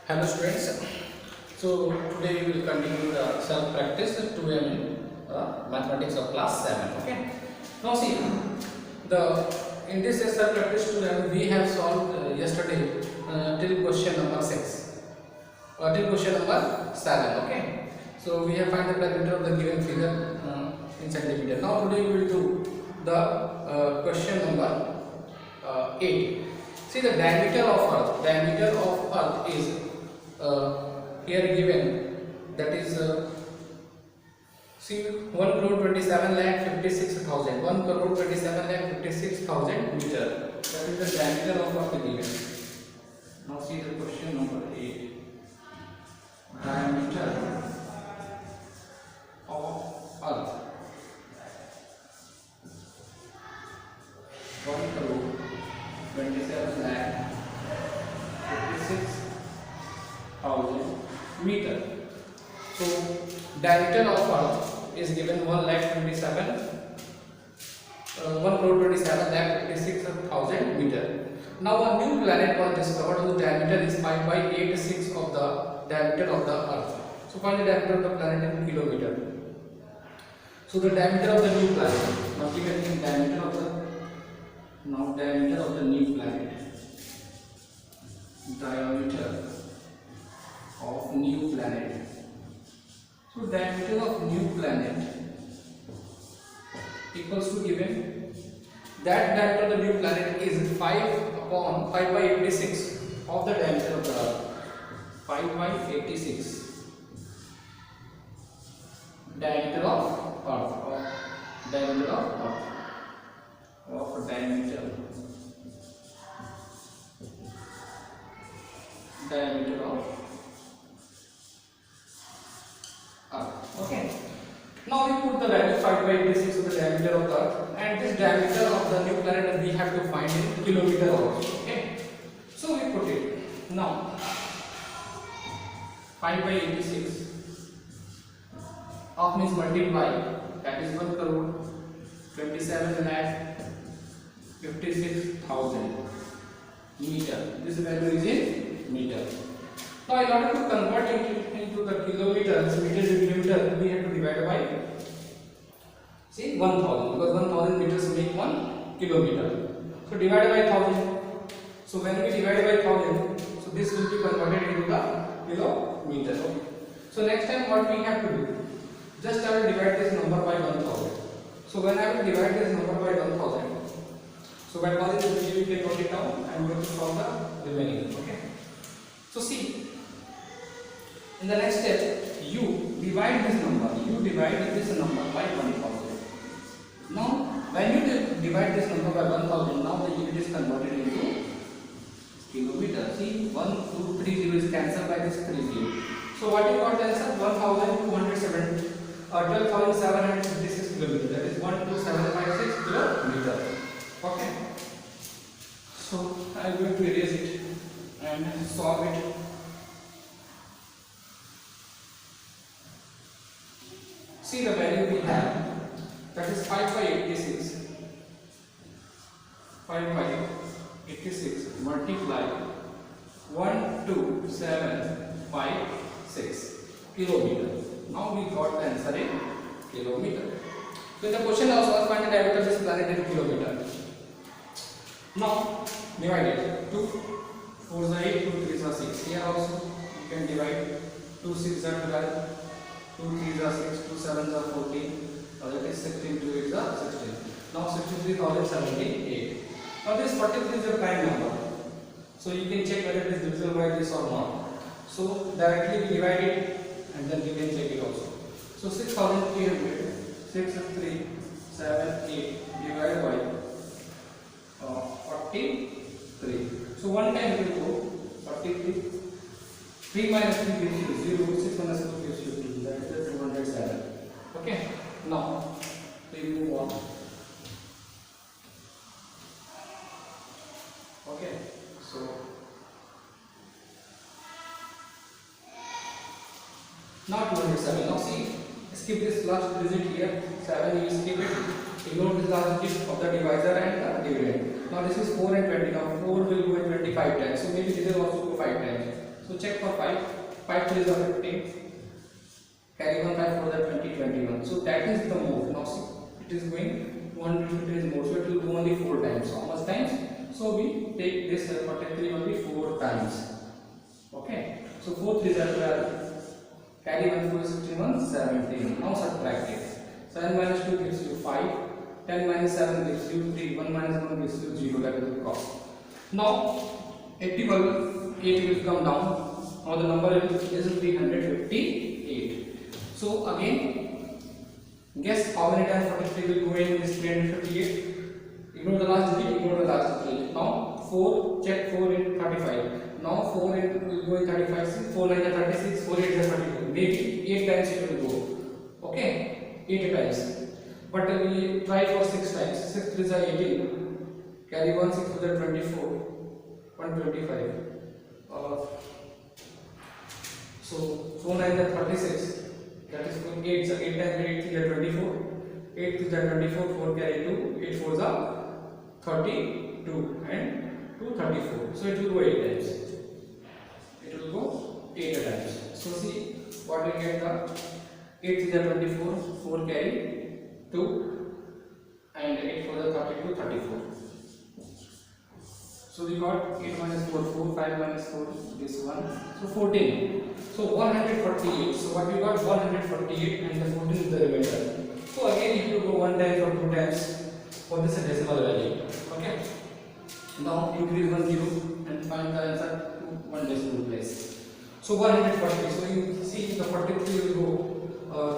Hello students. So today we will continue the self practice 2M in mathematics of class 7. Okay. Now see the in this self practice 2M we have solved yesterday till question number 6 till question number 7. Okay. So we have find the perimeter of the given figure in centimeter. Now today we will do the question number 8. See the diameter of Earth. Diameter of Earth is here given, that is see 1 crore 27 lakh 56,000. 1 crore 27 lakh 56,000 meter. That is the diameter of Earth given. Now see the question number 8. Diameter of Earth 1 crore 27 lakh 56,000 meter. So diameter of Earth is given 1 crore 27 lakh 56,000 meter. Now a new planet was discovered whose diameter is 5/86 of the diameter of the Earth. So find the diameter of the planet in kilometer. So the diameter of the new planet. Now given in diameter of the new planet. Diameter of new planet. So diameter of new planet equals to given that diameter of the new planet is 5/86 of the diameter of the Earth. 5/86 diameter of Earth. Diameter of Earth. Diameter of Earth. Okay. Now we put the value 5/86 of the diameter of the Earth, and this diameter of the new planet we have to find in kilometer also. Okay. So we put it. Now 5/86 of means multiply, that is 1 crore 27 lakh 56,000 meter. This value is in meter. Now in order to convert it into the kilometers, meter to kilometer, we have to divide by 1000, because 1000 meters make 1 kilometer. So divide by 1000. So when we divide by 1000, so this will be converted into the kilometer. Okay. So next time what we have to do, just I will divide this number by 1000. So when I will divide this number by 1000, so by calling this we can note it down. I am going to solve the remaining. Okay. So see, in the next step, you divide this number by 1000. Now, when you divide this number by 1000, now the unit is converted into kilometer. See, 1, 2, 3 zeros is cancelled by this 3 0. So what you got the answer? 12,756 kilometer. That is 12756 kilometer. Okay. So I am going to erase it and solve it. See the value we have, that is 5/86. 5/86 multiply 12756 kilometer. Now we got the answer in kilometer. So in the question also find the diameter of this planet in kilometer. Now divide it. 2 4s are 8, 2 3s are 6. Here also you can divide. 2 6s are 12, 2 3s are 6, 2 7s are 14. That is 16, 2 8s are 16. Now 63,078. Now this 43 is a prime number. So you can check whether it is divisible by this or not. So directly we divide it and then we can check it also. So 6,300, 6 3 7 8 divided by 43. So one time we will go 43. 3 minus 3 gives you 0. 6 minus 2 gives you 2. That is the 207. Okay. Now we move on. Okay. So now 207. Now see, skip this last digit here. 7 you skip it. Ignore this last digit of the divisor and the dividend. Now this is 4 and 20. Now 4 will go in 25 times. So maybe this will also go 5 times. So check for 5. 5 3 is 15. Carry 1 5 4 20 21. So that is the mode. Now see, it is going 1 to 15 is more. So it will go only 4 times. So how much times? So we take this 43 only 4 times. Okay. So 4 3 are 12. Carry 1 4 is 16 17. Now subtract it. 7 minus 2 gives you 5. 10 minus 7 gives you 3. 1 minus 1 gives you 0. That is the cross. Now 8 will come down. Now the number is 358. So again, guess how many times 43 will go in this 358? Ignore the last digit, ignore the last digit. Now 4, check 4 in 35. Now 4 will go in 35, 4 9 is 36, 4 8 is 32. Maybe 8 times it will go. Okay, 8 times. But we try for 6 times. 6 3 is 18. Carry 1 6 is 24. 125. So 4 9 is 36. That is 8. So 8 times 8 is 24. 8 is 24. 4 carry 2. 8 4 is 32 and 2 34. So it will go 8 times. It will go 8 times. So see what we get, the 8 is 24. 4 carry 2 and 8 4 is 32 34. So we got 8 minus 4 4, 5 minus 4 this one. So 14. So 148. So what we got 148 and the 14 is the remainder. So again if you go 1 times or 2 times for this decimal value. Okay. Now increase 1 0 and find the answer to 1 decimal place. So 140. So you see the 43 will go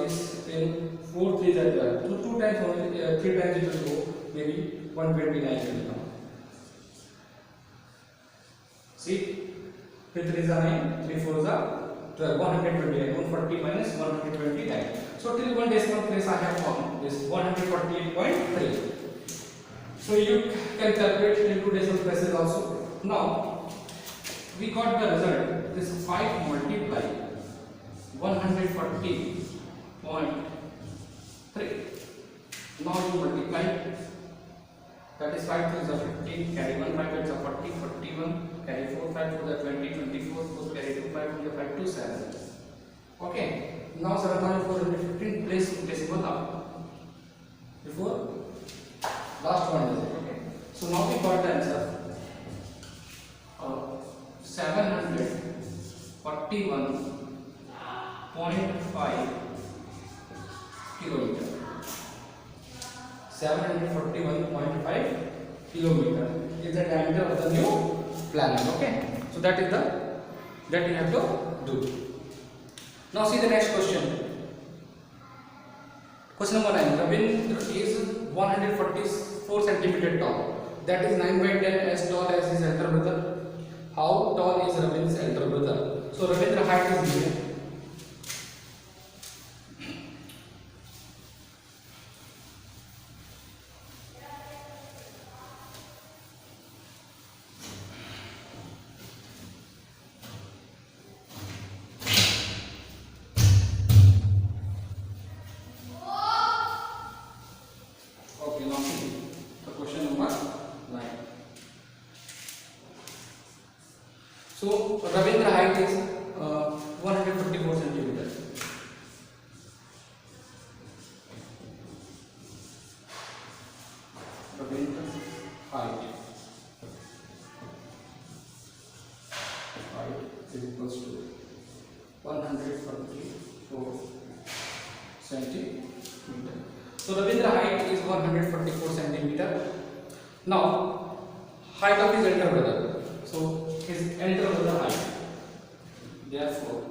this in 4 3 as well. So 2 times only, 3 times it will go, maybe 129 will come. See, 3 3 is 9, 3 4 is 12, 129, 140 minus 129. So till 1 decimal place I have found this 148.3. So you can calculate till 2 decimal places also. Now we got the result. This 5 multiply 140.3. Now you multiply. That is 5 3 is 15. Carry 1 5 is 40, 41. Carry 4 5 to the 20, 24. 4 carry 2 5 to the 5 to 7. Okay. Now 7,415 place decimal up. Before last one is it. Okay. So now we got the answer. 741.5 kilometer. 741.5 kilometer is the diameter of the new planet. Okay. So that is that you have to do. Now see the next question. Question number 9. Ravindra is 144 centimeter tall. That is 9 by 10 as tall as his elder brother. How tall is Ravindra's elder brother? So Ravindra's height is given. So Ravindra height is 154 centimeters. Ravindra height is equals to 144 centimeter. So Ravindra height is 144 centimeter. Now height of his elder brother. So his elder brother height. Therefore,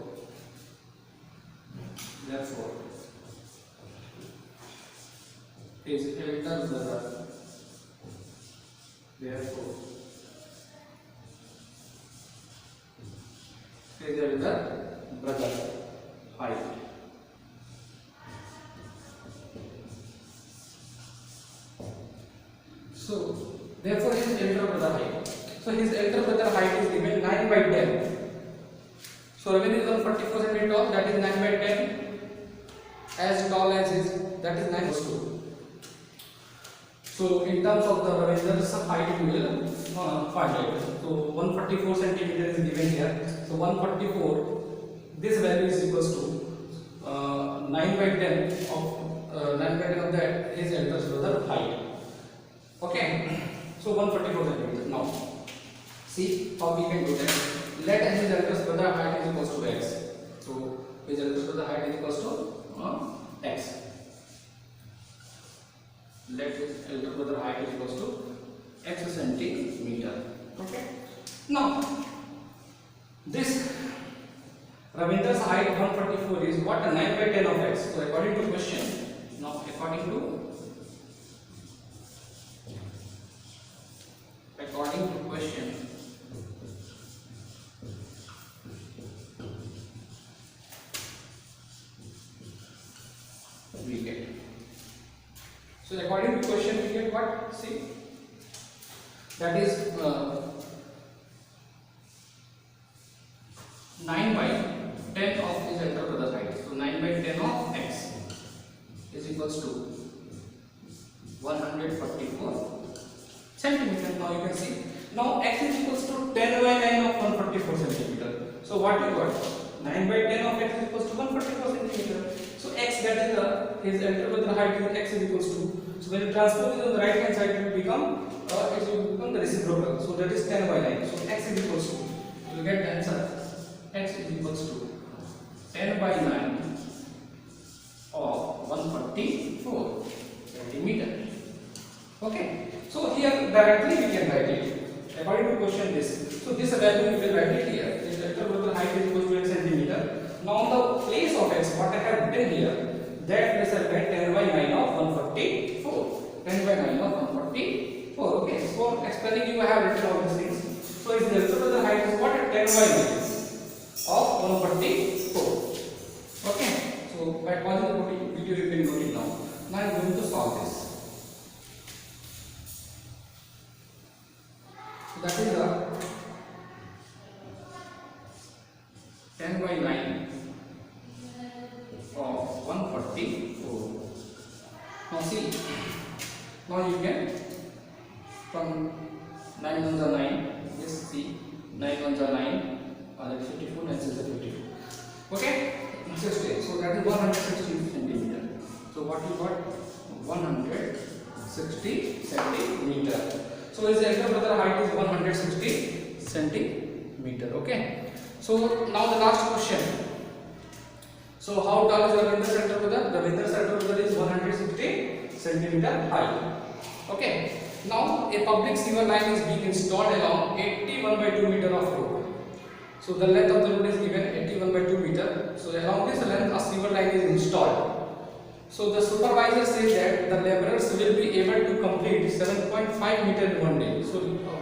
his elder brother. Therefore, his elder brother height. So, therefore, his elder brother height. So his elder brother height is given 9 by 10. So Ravindra is 144 cm tall, that is 9 by 10. As tall as his, that is 9 to. So in terms of the Ravindra's height, we will find it. So 144 centimeter is given here. So 144, this value is equals to 9 by 10 of 9 by 10 of that is eldest brother height. Okay. So 144 centimeter. Now see how we can do that. Let his eldest brother height is equals to x. So his eldest brother height is equals to x. Let his elder brother height is equals to x centimeter. Okay. Now this Ravindra's height 144 is what? 9 by 10 of x. So according to question, now according to question, we get. So according to question, we get what? See, that is 9 by 10 of his elder brother's height. So 9 by 10 of x is equals to 144 centimeter. Now you can see. Now x is equals to 10 by 9 of 144 centimeter. So what you got? 9 by 10 of x is equals to 144 centimeter. So x, that is his elder brother height, is x is equals to. So when you transpose it on the right hand side, it will become the reciprocal. So that is 10 by 9. So x is equals to. You will get the answer. X is equals to 10 by 9 of 144 centimeter. Okay. So here directly we can write it. According to question this. So this value we will write it here. His elder brother height is equals to 8 centimeter. Now on the place of x, what I have written here, that place I write 10 by 9 of 144. 10 by 9 of 144. Okay. So explaining you, I have written all these things. So his elder brother height is what? 10 by 9 of 144. Okay. So by pausing the video, you can note it now. Now I am going to solve this. So that is the 10 by 9 of 144. Now see, now you can from 9 ones are 9. Yes, see, 9 ones are 9. That is 54, 9 is 54. Okay, so that is 160 centimeter. So what you got? 160 centimeter. So his elder brother height is 160 centimeter. Okay. So now the last question. So how tall is Ravindra's elder brother? Ravindra's elder brother is 160 centimeter high. Okay. Now a public sewer line is being installed along 81 by 2 meter of road. So the length of the road is given 81 by 2 meter. So along this length a sewer line is installed. So the supervisor says that the laborers will be able to complete 7.5 meter in one day. So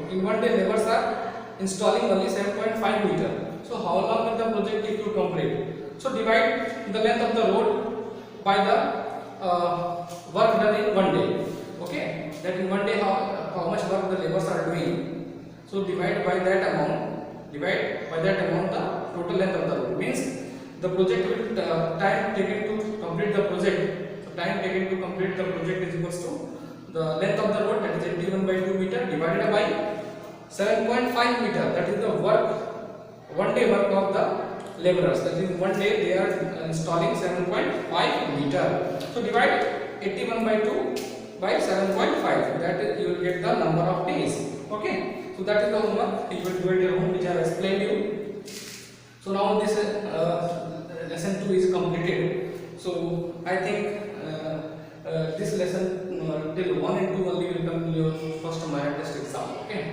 in one day laborers are installing only 7.5 meter. So how long will the project take to complete? So divide the length of the road by the work done in one day. Okay, that in one day how much work the laborers are doing. So divide by that amount. Divide by that amount the total length of the road. Means the project will time taken to complete the project. So time taken to complete the project is equals to the length of the road, that is 81 by 2 meter, divided by 7.5 meter. That is the work, one day work of the laborers. That is one day they are installing 7.5 meter. So divide 81 by 2 by 7.5. That is, you will get the number of days. Okay. So that is the homework. You will do it at home, which I have explained you. So now this lesson 2 is completed. So I think this lesson till 1 and 2 only will come in your first merit test exam. Okay.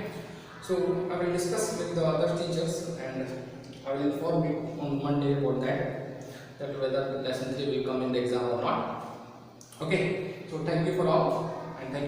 So I will discuss with the other teachers and I will inform you on Monday about that whether lesson 3 will come in the exam or not. Okay. So thank you for all and thank you.